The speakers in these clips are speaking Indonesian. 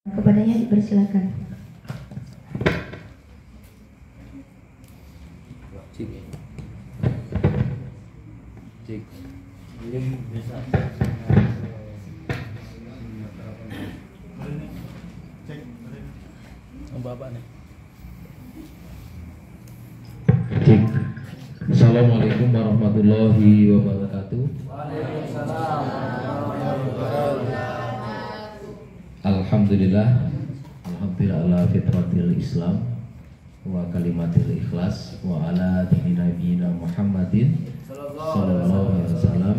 Kepadanya dipersilakan. Cik. Cik. Bapak nih. Cik. Assalamualaikum warahmatullahi wabarakatuh. Alhamdulillah ala fitratil Islam wa kalimatil ikhlas wa ala dini nabiyina Muhammadin sallallahu alaihi wasallam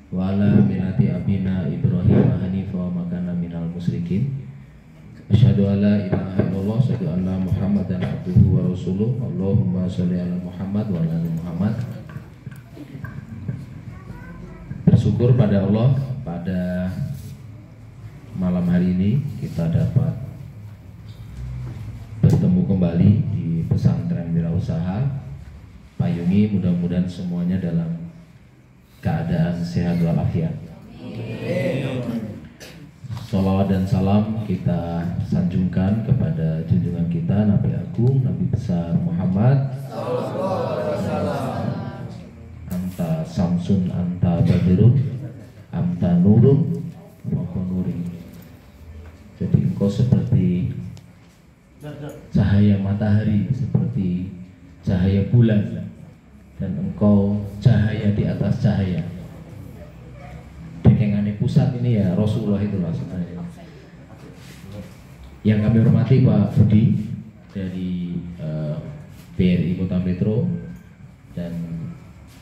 wa ala minati abina Ibrahim hanifa wa makana minal musyrikin. Asyhadu an la ilaha illallah, asyhadu anna Muhammadan abduhu wa rasuluh. Allahumma sholli ala Muhammad wa ala ali Muhammad. Bersyukur pada Allah, pada malam hari ini kita dapat bertemu kembali di pesantren Wirausaha Payungi. Mudah-mudahan semuanya dalam keadaan sehat walafiat. Sholawat dan salam kita sanjungkan kepada junjungan kita Nabi Agung, Nabi besar Muhammad. Anta Samsun, anta Badrun, anta Nurun, wa Nurin. Jadi engkau seperti cahaya matahari, seperti cahaya bulan, dan engkau cahaya di atas cahaya. Dekengane pusat ini ya Rasulullah itu maksudnya. Yang kami hormati Pak Budi dari BRI Kota Metro dan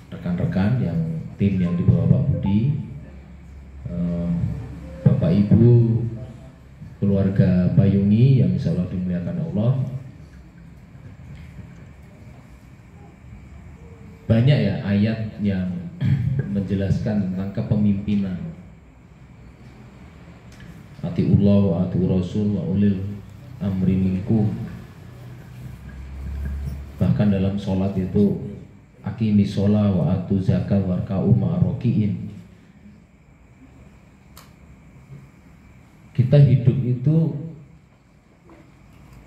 rekan-rekan yang tim yang dibawa Pak Budi, Bapak Ibu, keluarga Payungi yang insya Allah dimuliakan Allah. Banyak ya ayat yang menjelaskan tentang kepemimpinan. Atiullah wa atiur rasul wa ulil amri minkum. Bahkan dalam sholat itu aqimi sholat wa atu zakat warka'u ma'aroki'in. Kita hidup itu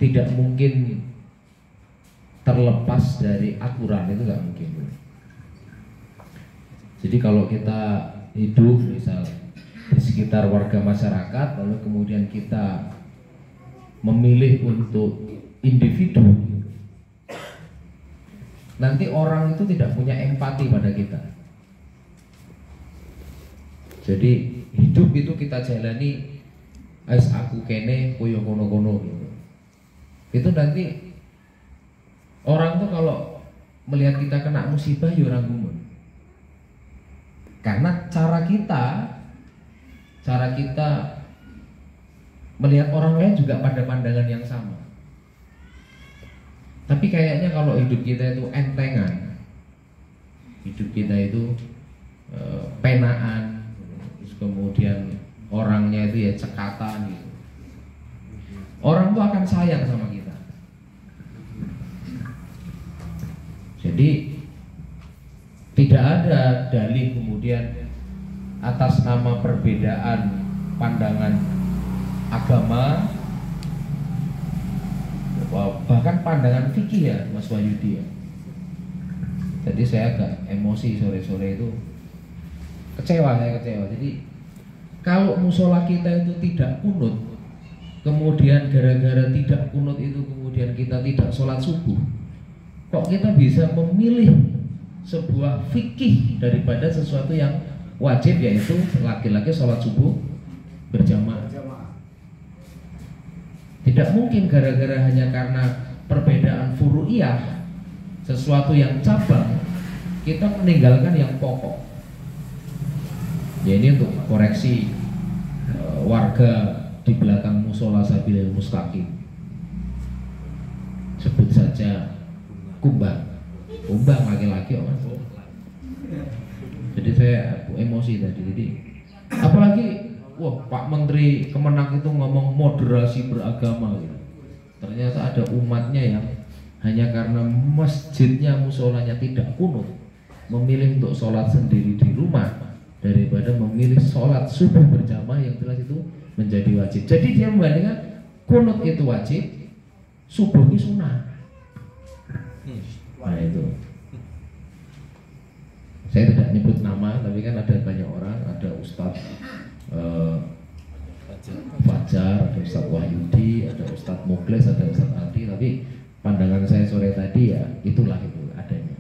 tidak mungkin terlepas dari aturan, itu nggak mungkin. Jadi kalau kita hidup misal di sekitar warga masyarakat, lalu kemudian kita memilih untuk individu, nanti orang itu tidak punya empati pada kita. Jadi hidup itu kita jalani ais aku kene koyo kono-kono gitu. Itu nanti orang tuh kalau melihat kita kena musibah ya orang gumun. Karena cara kita melihat orang lain juga pada pandangan yang sama. Tapi kayaknya kalau hidup kita itu entengan, hidup kita itu penaan, terus kemudian orangnya itu ya cekatan gitu. Orang tuh akan sayang sama kita. Jadi tidak ada dalih kemudian atas nama perbedaan pandangan agama, bahkan pandangan fikih ya Mas Wahyudi ya. Jadi saya agak emosi sore-sore itu, saya kecewa. Jadi kalau musola kita itu tidak kunut, kemudian gara-gara tidak kunut itu kemudian kita tidak sholat subuh, kok kita bisa memilih sebuah fikih daripada sesuatu yang wajib, yaitu laki-laki sholat subuh berjamaah. Tidak mungkin gara-gara hanya karena perbedaan furu'iyah, sesuatu yang cabang, kita meninggalkan yang pokok. Ya ini untuk koreksi warga di belakang musola Sabilil Mustaqim. Sebut saja kumbang laki-laki orang. Jadi saya emosi tadi. Jadi apalagi Pak Menteri Kemenak itu ngomong moderasi beragama gitu. Ternyata ada umatnya yang hanya karena masjidnya, musolanya tidak kunut, memilih untuk sholat sendiri di rumah daripada memilih sholat subuh berjamaah yang jelas itu menjadi wajib. Jadi dia membandingkan kunut itu wajib, subuh itu sunnah. Nah itu. Saya tidak nyebut nama, tapi kan ada banyak orang, ada Ustadz Fajar, ada Ustadz Wahyudi, ada Ustadz Muklis, ada Ustadz Aldi, tapi pandangan saya sore tadi ya itulah itu adanya.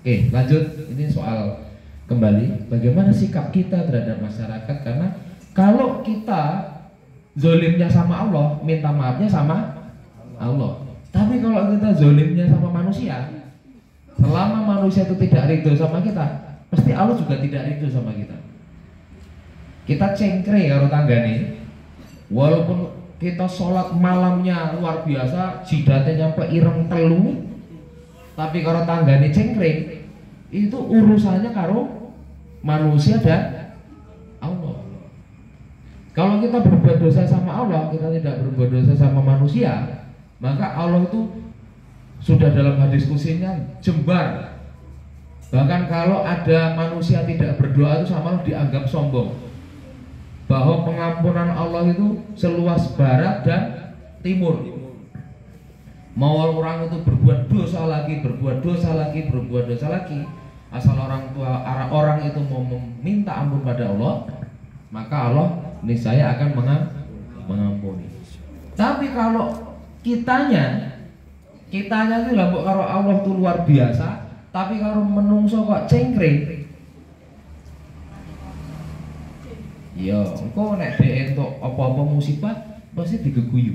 Oke, lanjut. Ini soal kembali bagaimana sikap kita terhadap masyarakat, karena kalau kita zolimnya sama Allah, minta maafnya sama Allah. Tapi kalau kita zolimnya sama manusia, selama manusia itu tidak ridho sama kita, pasti Allah juga tidak ridho sama kita. Kita cengkre karo tanggane, walaupun kita sholat malamnya luar biasa, jidatnya nyampe ireng telu, tapi karo tanggane cengkre, itu urusannya karo manusia dan Allah. Kalau kita berbuat dosa sama Allah, kita tidak berbuat dosa sama manusia, maka Allah itu sudah dalam hadis kusinya jembar. Bahkan kalau ada manusia tidak berdoa itu sama Allah dianggap sombong. Bahwa pengampunan Allah itu seluas barat dan timur. Mau orang itu berbuat dosa lagi, berbuat dosa lagi, berbuat dosa lagi, asal orang itu mau meminta ampun pada Allah, maka Allah niscaya akan mengampuni. Tapi kalau kitanya itu lambok karo Allah itu luar biasa, tapi kalau menungso kok cengkring, ya engkau nek dhek entuk apa-apa musibah pasti digeguyu.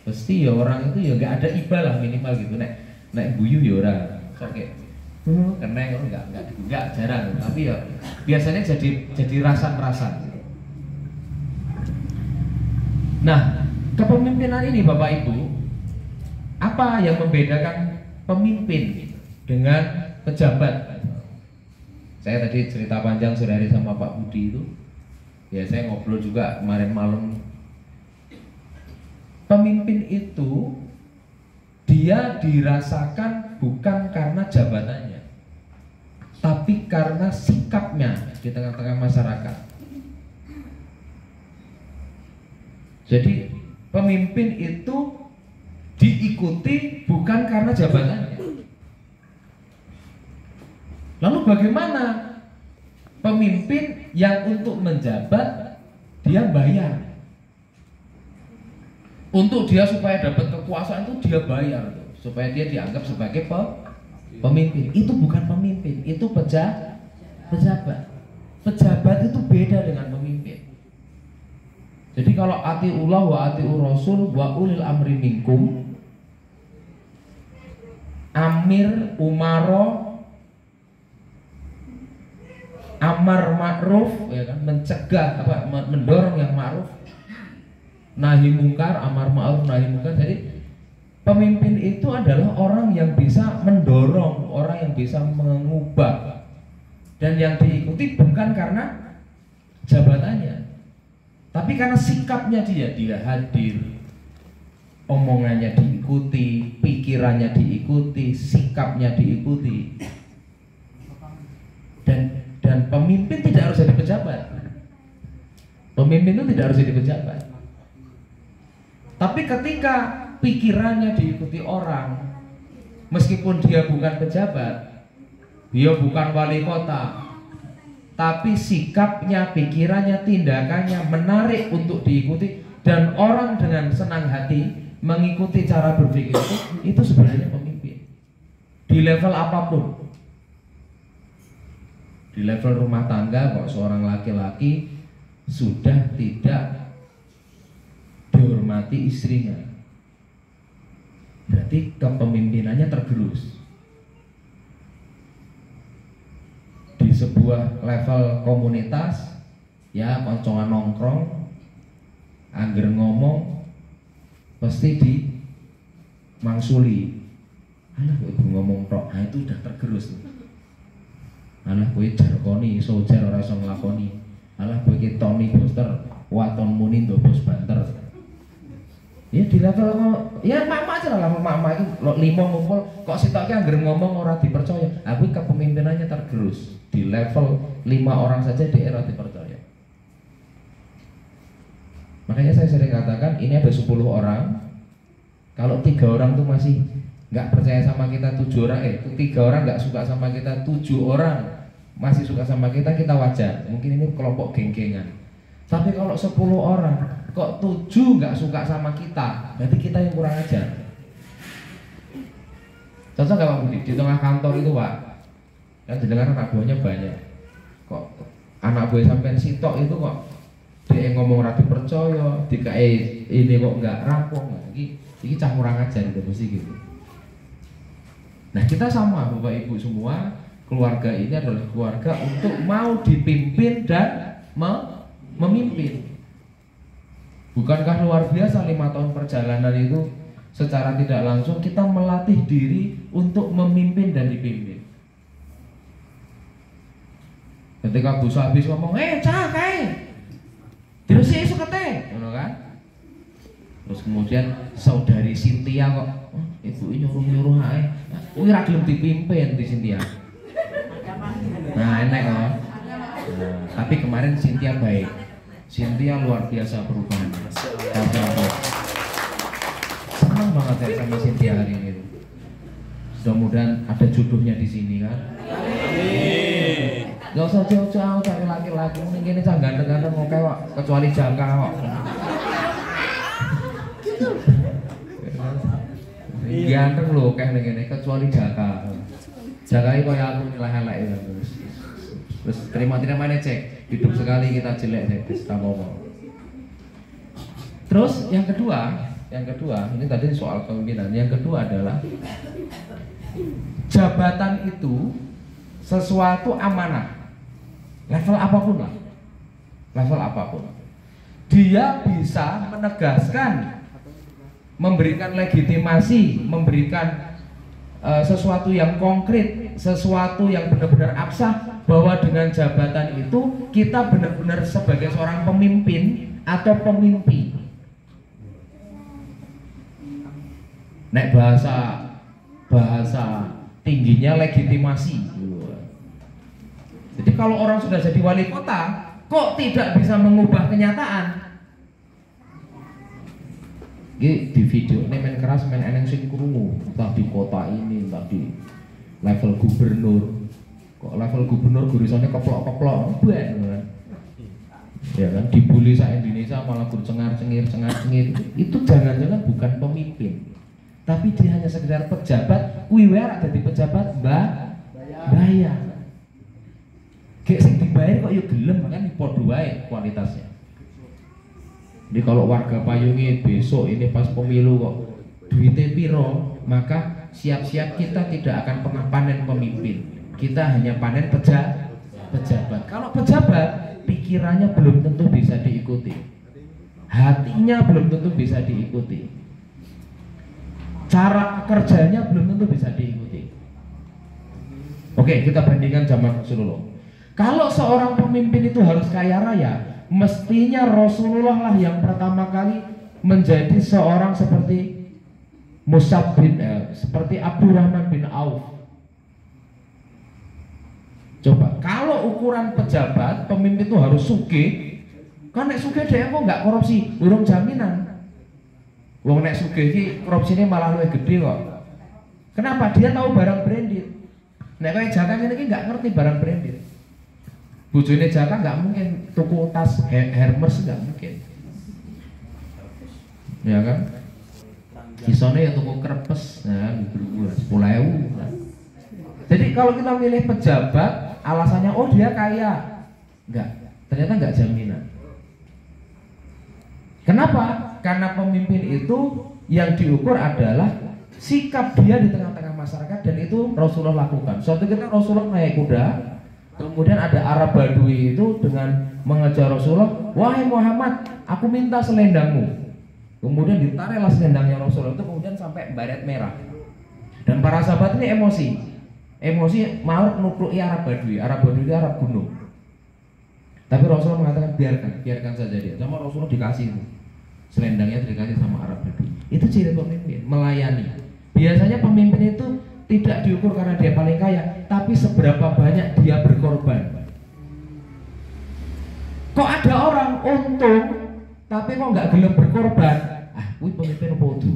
Pasti ya orang itu ya nggak ada iba lah minimal gitu, nek guyu ya ora oke. Karena enggak jarang, tapi ya biasanya jadi rasan-rasan. Nah, kepemimpinan ini Bapak Ibu, apa yang membedakan pemimpin dengan pejabat? Saya tadi cerita panjang sore hari sama Pak Budi itu, ya saya ngobrol juga kemarin malam. Pemimpin itu dia dirasakan bukan karena jabatannya, tapi karena sikapnya di tengah-tengah masyarakat. Jadi pemimpin itu diikuti bukan karena jabatannya. Lalu bagaimana pemimpin yang untuk menjabat dia bayar? Untuk dia supaya dapat kekuasaan itu dia bayar, supaya dia dianggap sebagai pemimpin. Itu bukan pemimpin, itu pejabat. Pejabat itu beda dengan pemimpin. Jadi kalau atiullah wa atiur rasul wa ulil amri minkum, amir, umaro, amar ma'ruf, ya kan, mencegah mendorong yang ma'ruf, nahi mungkar, amar ma'ruf, nahi mungkar. Jadi pemimpin itu adalah orang yang bisa mendorong, orang yang bisa mengubah, dan yang diikuti bukan karena jabatannya, tapi karena sikapnya dia hadir, omongannya diikuti, pikirannya diikuti, sikapnya diikuti. Dan pemimpin tidak harus jadi pejabat. Pemimpin itu tidak harus jadi pejabat. Tapi ketika pikirannya diikuti orang, meskipun dia bukan pejabat, dia bukan wali kota, tapi sikapnya, pikirannya, tindakannya menarik untuk diikuti, dan orang dengan senang hati mengikuti cara berpikir itu sebenarnya pemimpin. Di level apapun. Di level rumah tangga, kok seorang laki-laki sudah tidak dihormati istrinya, berarti kepemimpinannya tergerus. Di sebuah level komunitas, ya koncongan nongkrong, angger ngomong pasti dimangsuli. Alah ibu ngomong tok, nah itu udah tergerus. Alah kowe jarkoni, sojar ora iso nglakoni. Alah kowe iki Tony Boster, waton muni ndobos banter. Ya di level ya mak-mak aja lah, mak-mak itu limo ngumpul kok sitoke angger ngomong ora dipercaya. Aku kepemimpinannya tergerus. Di level 5 orang saja dia ora dipercaya. Makanya saya sering katakan ini ada 10 orang, kalau 3 orang tuh masih nggak percaya sama kita, 7 orang, 3 orang nggak suka sama kita, 7 orang masih suka sama kita, kita wajar. Mungkin ini kelompok geng-gengan. Tapi kalau 10 orang kok 7 nggak suka sama kita, berarti kita yang kurang ajar. Contoh nggak Pak Budi, di tengah kantor itu Pak, kan jenengan anak buahnya banyak, kok anak buah sampean sitok itu kok dia ngomong rati percaya, dikai ini kok nggak rampung, ini cah kurang ajar itu mesti gitu. Nah kita sama Bapak Ibu semua, keluarga ini adalah keluarga untuk mau dipimpin dan memimpin. Bukankah luar biasa 5 tahun perjalanan itu secara tidak langsung kita melatih diri untuk memimpin dan dipimpin. Ketika bos habis ngomong, cah kae terus sih sukete, ngono kan? Terus kemudian saudari Cynthia kok, ibu nyuruh-nyuruh ae. Kuwi ra gelem dipimpin di Cynthia. Nah, enek kok. Nah, tapi kemarin Cynthia baik. Cynthia luar biasa perubahan. Senang banget saya sama Cynthia hari ini. Mudah-mudahan ada jodohnya di sini kan. Amin. Gak usah jauh-jauh cari laki-laki, mungkin ini jangan ganteng-ganteng mau kewak, kecuali jangka kok. Ganteng loh kayak gini, kecuali jangka. Jangka ini kayak aku nilai-nilai ya. Terus terima-terima ini cek, hidup sekali kita jelek deh, kita ngomong. Terus yang kedua, ini tadi soal kepemimpinan. Yang kedua adalah jabatan itu sesuatu amanah. Level apapun lah, level apapun, dia bisa menegaskan, memberikan legitimasi, memberikan sesuatu yang konkret, sesuatu yang benar-benar absah, bahwa dengan jabatan itu kita benar-benar sebagai seorang pemimpin atau pemimpi. Nek bahasa tingginya legitimasi. Jadi kalau orang sudah jadi wali kota, kok tidak bisa mengubah kenyataan? Di video ini main keras, main eneng sing krungu, entah di kota ini, entah di level gubernur. Kok level gubernur gurisane keplok-keplok, kan? Ya kan, dibully sa Indonesia malah cengar-cengir. Itu jangan-jangan bukan pemimpin, tapi dia hanya sekedar pejabat. Kuwi wae ra dadi pejabat, bayar. Kayak sing dibayar kok yo gelem, kan padha wae kualitasnya. Jadi kalau warga Payungi besok ini pas pemilu kok duitnya piro, maka siap-siap kita tidak akan pernah panen pemimpin. Kita hanya panen pejabat. Kalau pejabat, pikirannya belum tentu bisa diikuti, hatinya belum tentu bisa diikuti, cara kerjanya belum tentu bisa diikuti. Oke, kita bandingkan zaman Rasulullah. Kalau seorang pemimpin itu harus kaya raya, mestinya Rasulullah lah yang pertama kali menjadi seorang seperti Mus'ab seperti Abdurrahman bin Auf. Coba, kalau ukuran pejabat, pemimpin itu harus sugih. Kan nek sugih dia kok nggak korupsi, urung jaminan. Wong nek sugih iki korupsinya malah luwih gede kok. Kenapa? Dia tahu barang branded. Nek kayak Jaka ini nggak ngerti barang branded. Bojone Jaka nggak mungkin tuku tas Hermes, nggak mungkin, ya kan? Kisone ya tuku kerpes, nah, 10.000. Nah. Jadi kalau kita milih pejabat, alasannya oh dia kaya, ternyata nggak jaminan. Kenapa? Karena pemimpin itu yang diukur adalah sikap dia di tengah-tengah masyarakat, dan itu Rasulullah lakukan. Suatu ketika Rasulullah naik kuda. Kemudian ada Arab Badui itu dengan mengejar Rasulullah, wahai Muhammad, aku minta selendangmu. Kemudian ditariklah selendangnya Rasulullah itu, kemudian sampai baret merah. Dan para sahabat ini emosi mau nukluki Arab Badui. Arab Badui itu Arab gunung. Tapi Rasulullah mengatakan biarkan saja dia. Sama Rasulullah dikasih itu, selendangnya dikasih sama Arab Badui. Itu ciri pemimpin, melayani. Biasanya pemimpin itu tidak diukur karena dia paling kaya, tapi seberapa banyak dia berkorban. Kok ada orang untung tapi kok nggak gelem berkorban. Kuwi pemimpin podo.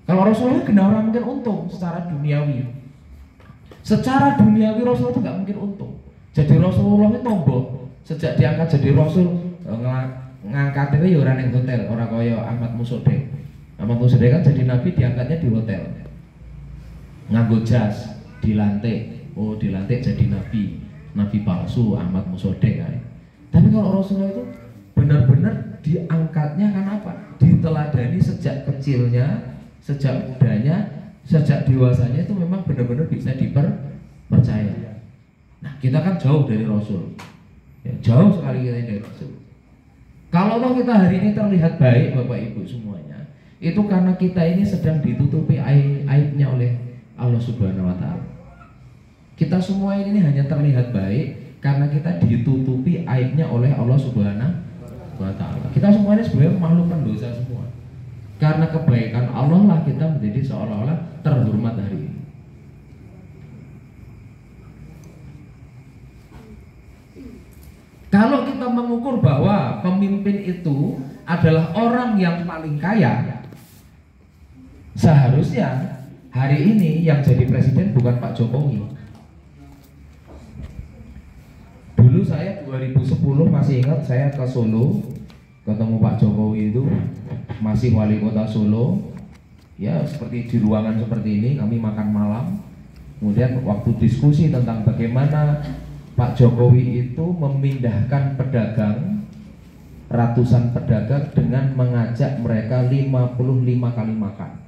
Kalau Rasulullah kena orang mungkin untung secara duniawi. Secara duniawi Rasulullah itu nggak mungkin untung. Jadi Rasulullah itu tombok. Sejak diangkat jadi Rasul, ngangkatnya ya orang yang hotel, orang kaya Ahmad Musodek. Ahmad Musodek kan jadi Nabi diangkatnya di hotel. Nganggo jas, dilantik. Oh, dilantik jadi Nabi. Nabi palsu Ahmad Musodek kan. Tapi kalau Rasulullah itu benar-benar diangkatnya kan apa? Diteladani sejak kecilnya, sejak mudanya, sejak dewasanya itu memang benar-benar bisa dipercaya. Nah, kita kan jauh dari Rasul. Ya, jauh sekali kita dari Rasul. Kalau kita hari ini terlihat baik Bapak Ibu semuanya, itu karena kita ini sedang ditutupi aibnya oleh Allah Subhanahu wa taala. Kita semua ini hanya terlihat baik karena kita ditutupi aibnya oleh Allah Subhanahu wa taala. Kita semua ini sebenarnya makhluk pendosa semua. Karena kebaikan Allah lah kita menjadi seolah-olah terhormat hari ini. Kalau kita mengukur bahwa pemimpin itu adalah orang yang paling kaya, seharusnya hari ini yang jadi presiden bukan Pak Jokowi. Dulu saya 2010 masih ingat, saya ke Solo ketemu Pak Jokowi itu masih wali kota Solo. Ya seperti di ruangan seperti ini kami makan malam. Kemudian waktu diskusi tentang bagaimana Pak Jokowi itu memindahkan pedagang, ratusan pedagang dengan mengajak mereka 55 kali makan.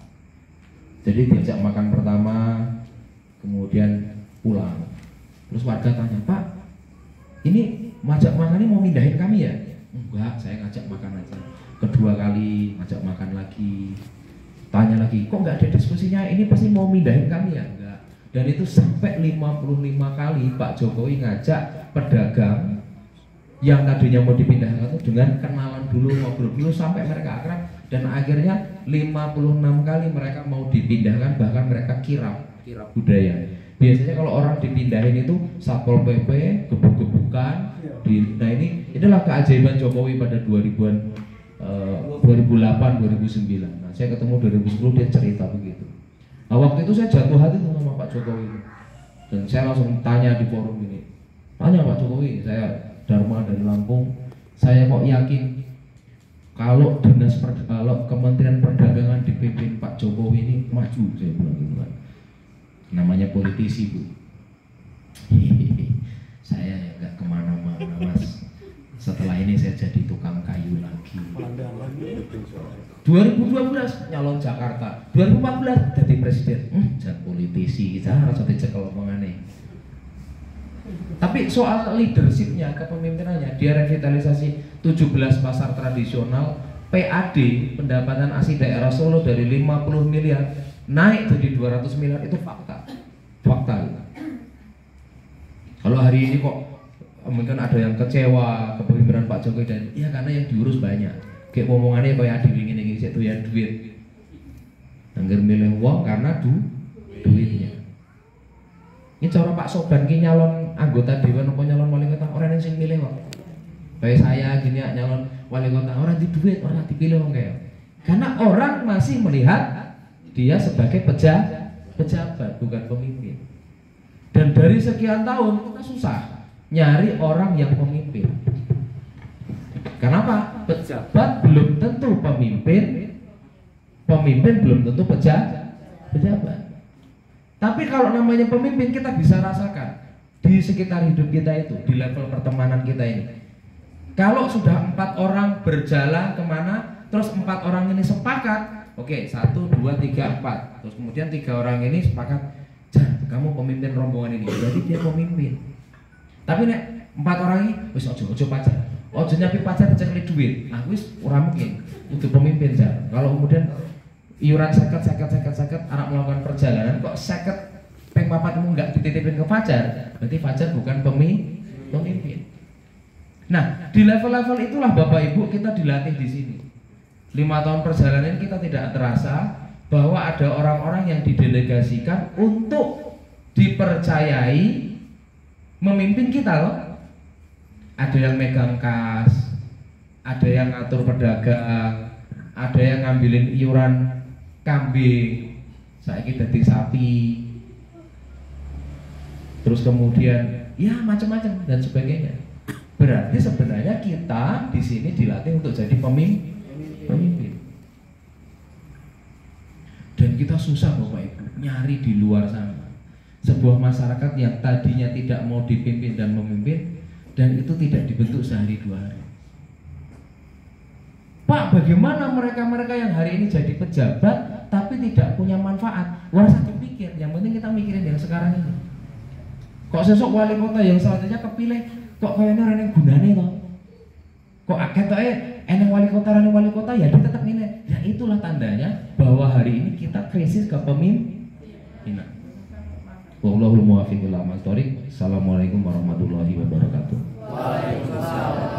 Jadi diajak makan pertama, kemudian pulang. Terus warga tanya, Pak, ini ngajak makan ini mau mindahin kami ya? Enggak, saya ngajak makan aja. Kedua kali ngajak makan lagi. Tanya lagi, kok nggak ada diskusinya? Ini pasti mau mindahin kami ya? Enggak. Dan itu sampai 55 kali Pak Jokowi ngajak pedagang yang tadinya mau dipindahkan itu dengan kenalan dulu, ngobrol dulu sampai mereka akrab. Dan akhirnya 56 kali mereka mau dipindahkan, bahkan mereka kirap budaya. Biasanya kalau orang dipindahin itu Satpol PP, gebuk-gebukan. Nah inilah keajaiban Jokowi pada 2000-an, 2008, 2009. Nah saya ketemu 2010 dia cerita begitu. Nah, waktu itu saya jatuh hati sama Pak Jokowi dan saya langsung tanya di forum ini, tanya Pak Jokowi, saya Dharma dari Lampung, saya kok yakin kalau Kementerian Perdagangan dipimpin Pak Jokowi ini maju, saya bilang gitu kan. Namanya politisi Bu. Saya nggak kemana-mana Mas. Setelah ini saya jadi tukang kayu lagi. 2012 nyalon Jakarta, 2014 jadi presiden. Jadi politisi, kita harus dicekel omongannya. Tapi soal leadershipnya, kepemimpinannya, dia revitalisasi 17 pasar tradisional, PAD, pendapatan asli daerah Solo dari 50 miliar naik jadi 200 miliar, itu fakta. Fakta. Kalau hari ini kok mungkin ada yang kecewa kepemimpinan Pak Jokowi, dan ya karena yang diurus banyak. Kayak omongannya kayak adi ini itu ya duit. Angger milih wong karena duitnya. Ini cara Pak Soban ki nyalon anggota dewan apa nyalon wali kota, orang yang sing milih kok. Kayak saya gini nyalon wali kota, orang di duit, orang dipilih wong kayak. Karena orang masih melihat dia sebagai pejabat bukan pemimpin. Dan dari sekian tahun kita susah nyari orang yang pemimpin. Kenapa? Pejabat belum tentu pemimpin, pemimpin belum tentu pejabat. Tapi kalau namanya pemimpin kita bisa rasakan di sekitar hidup kita itu, di level pertemanan kita ini. Kalau sudah 4 orang berjalan kemana, terus 4 orang ini sepakat, oke, 1, 2, 3, 4. Terus kemudian 3 orang ini sepakat, Jan, kamu pemimpin rombongan ini. Jadi dia pemimpin. Tapi nek 4 orang ini, wis ojo pacar. Ojo nyapi pacar dicekli duit. Nah, wis ora mungkin. Itu pemimpin Jan. Kalau kemudian iuran 50 anak melakukan perjalanan kok 50 peng papatmu enggak dititipin ke pacar, berarti pacar bukan pemimpin. Nah, di level-level itulah Bapak Ibu kita dilatih di sini. 5 tahun perjalanan kita tidak terasa bahwa ada orang-orang yang didelegasikan untuk dipercayai memimpin kita loh. Ada yang megang kas, ada yang ngatur pedagang, ada yang ngambilin iuran kambing, saiki dadi sapi, terus kemudian ya macam-macam dan sebagainya. Berarti sebenarnya kita di sini dilatih untuk jadi pemimpin. Dan kita susah Bapak Ibu nyari di luar sana sebuah masyarakat yang tadinya tidak mau dipimpin dan memimpin, dan itu tidak dibentuk sehari dua hari. Pak, bagaimana mereka-mereka yang hari ini jadi pejabat tapi tidak punya manfaat? Wah, saya pikir, yang penting kita mikirin yang sekarang ini. Kok sesok wali kota yang selanjutnya kepilih, kok kayaknya rene gunane toh? Kok ketoke eneng wali kota ya dia tetap ini. Ya itulah tandanya bahwa hari ini kita krisis kepemimpinan. Wallahul muwaffiq ila aqwamit thoriq. Assalamualaikum warahmatullahi wabarakatuh. Waalaikumsalam.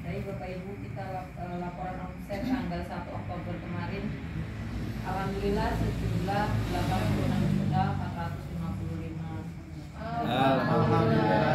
Dari Bapak Ibu kita laporan omset tanggal 1 Oktober kemarin, alhamdulillah sejumlah 86.455. Alhamdulillah.